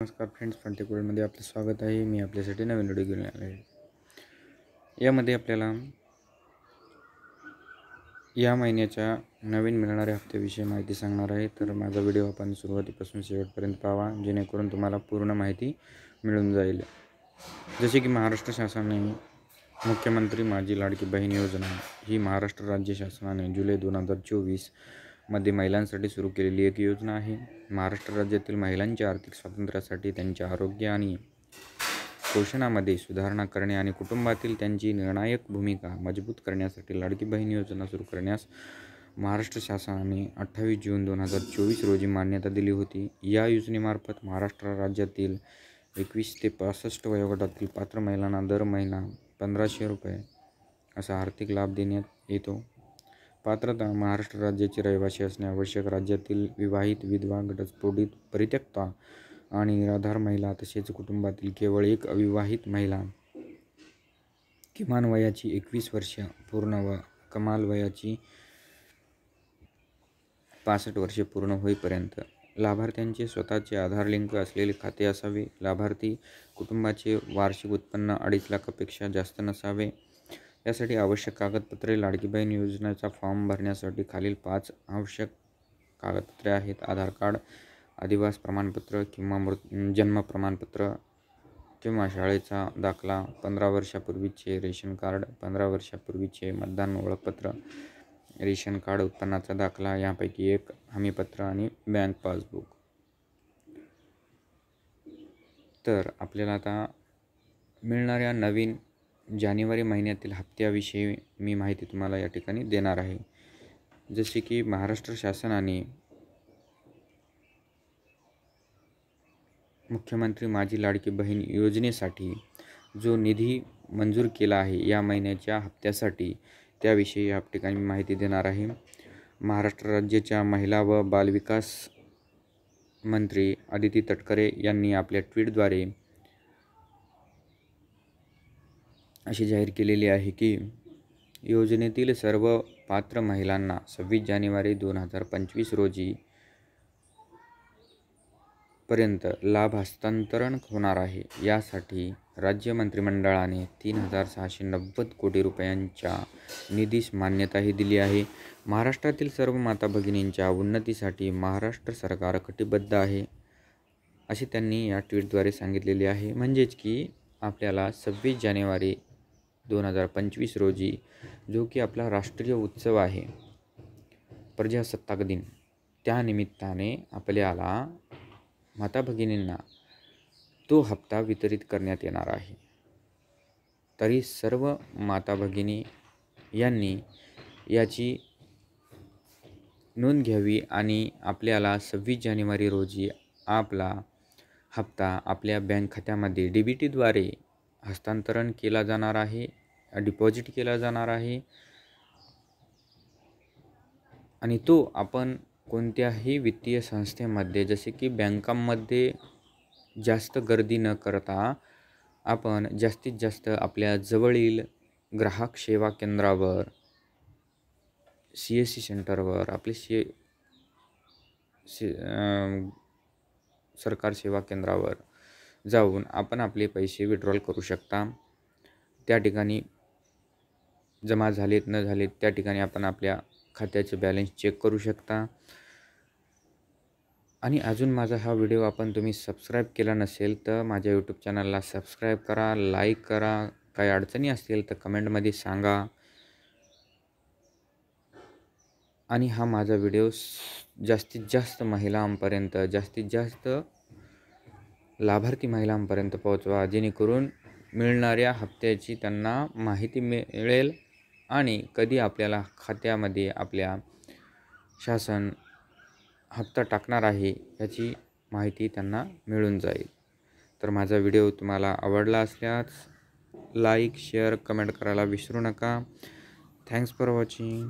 नमस्कार फ्रेंड्स, फंटेकोडमध्ये आपलं स्वागत आहे. मी आपल्यासाठी नवीन व्हिडिओ घेऊन आलो आहे. यामध्ये आपल्याला या महिन्याच्या नवीन मिळणाऱ्या हप्त्याविषयी माहिती सांगणार आहे. तर माझा व्हिडिओ आपण सुरुवातीपासून शेवटपर्यंत पाहावा, जेणेकरून तुम्हाला पूर्ण माहिती मिळून जाईल. जसे की महाराष्ट्र शासनाने मुख्यमंत्री माझी लाडकी बहीण योजना ही महाराष्ट्र राज्य शासनाने जुलै 2024 मध्ये महिलांसाठी सुरू केलेली एक योजना आहे. महाराष्ट्र राज्यातील महिलांच्या आर्थिक स्वातंत्र्यासाठी, त्यांच्या आरोग्य आणि पोषणामध्ये सुधारणा करणे आणि कुटुंबातील त्यांची निर्णायक भूमिका मजबूत करण्यासाठी लाडकी बहीण योजना सुरू करण्यास महाराष्ट्र शासनाने 28 जून 2024 रोजी मान्यता दिली होती. या योजनेमार्फत महाराष्ट्र राज्यातील 21 ते 65 वयोगटातील पात्र महिलांना दर महिना 1500 रुपये असा आर्थिक लाभ देण्यात येतो. पात्रता: महाराष्ट्र राज्याचे रहिवासी असणे आवश्यक. राज्यातील विवाहित, विधवा, घटस्फोटित, परित्यक्ता आणि निराधार महिला तसेच कुटुंबातील केवळ एक अविवाहित महिला किमान वयाची 21 वर्षे पूर्ण व कमाल वयाची 65 वर्षे पूर्ण होईपर्यंत. लाभार्थ्यांचे स्वतःचे आधार लिंक असलेले खाते असावे. लाभार्थी कुटुंबाचे वार्षिक उत्पन्न 2.5 लाखापेक्षा जास्त नसावे. यासाठी आवश्यक कागदपत्रे: लाडकी बहीण योजनेचा फॉर्म भरण्यासाठी खालील 5 आवश्यक कागदपत्रे आहेत. आधार कार्ड, अधिवास प्रमाणपत्र किंवा जन्म प्रमाणपत्र किंवा शाळेचा दाखला, 15 वर्षापूर्वीचे रेशन कार्ड, 15 वर्षापूर्वीचे मतदान ओळखपत्र, रेशन कार्ड, उत्पन्नाचा दाखला यापैकी एक, हमीपत्र आणि बँक पासबुक. तर आपल्याला आता मिळणाऱ्या नवीन जानेवारी महिन्यातील हप्त्याविषयी मी माहिती तुम्हाला या ठिकाणी देणार आहे. जसे की महाराष्ट्र शासनाने मुख्यमंत्री माझी लाडकी बहीण योजनेसाठी जो निधी मंजूर केला आहे या महिन्याच्या हप्त्यासाठी, त्याविषयी या ठिकाणी मी माहिती देणार आहे. महाराष्ट्र राज्याच्या महिला व बालविकास मंत्री अदिती तटकरे यांनी आपल्या ट्विटद्वारे अशी जाहीर केलेली आहे की योजनेतील सर्व पात्र महिलांना 26 जानेवारी 2025 रोजी पर्यंत लाभ हस्तांतरण होणार आहे. यासाठी राज्य मंत्रिमंडळाने 3,690 कोटी रुपयांच्या निधीस मान्यताही दिली आहे. महाराष्ट्रातील सर्व माता भगिनींच्या उन्नतीसाठी महाराष्ट्र सरकार कटिबद्ध आहे, असे त्यांनी या ट्विटद्वारे सांगितलेले आहे. म्हणजेच की आपल्याला 26 जानेवारी 2025 रोजी, जो की आपला राष्ट्रीय उत्सव आहे, प्रजासत्ताक दिन, त्यानिमित्ताने आपल्याला माता भगिनींना तो हप्ता वितरित करण्यात येणार आहे. तरी सर्व माता भगिनी यांनी याची नोंद घ्यावी आणि आपल्याला 26 जानेवारी रोजी आपला हप्ता आपल्या बँक खात्यामध्ये DBTद्वारे हस्तांतरण केला जाणार आहे, डिपॉझिट केला जाणार आहे. आणि तो आपण कोणत्याही वित्तीय संस्थेमध्ये, जसे की बँकांमध्ये जास्त गर्दी न करता आपण जास्तीत जास्त आपल्या जवळील ग्राहक सेवा केंद्रावर, CSC सेंटरवर, आपले सरकार सेवा केंद्रावर जाऊन आपण आपले पैसे विड्रॉल करू शकता. त्या ठिकाणी जमा झालेत न झालेत त्या ठिकाणी आपण आपल्या खात्याचे बॅलन्स चेक करू शकता. आणि अजून माझा हा व्हिडिओ तुम्ही सबस्क्राईब केला नसेल तर माझ्या यूट्यूब चॅनलला सबस्क्राईब करा, लाईक करा. काही अडचणी असतील तर कमेंटमध्ये सांगा. आणि हा माझा व्हिडिओ जास्तीत जास्त महिलांपर्यंत, जास्तीत जास्त लाभार्थी महिलांपर्यंत पोहोचवा, जेणेकरून मिळणाऱ्या हप्त्याची त्यांना माहिती मिळेल आणि कधी आपल्याला खात्यामध्ये आपल्या शासन हप्ता टाकणार आहे याची माहिती त्यांना मिळून जाईल. तर माझा व्हिडिओ तुम्हाला आवडला असल्यास लाईक, शेअर, कमेंट करायला विसरू नका. Thanks for watching.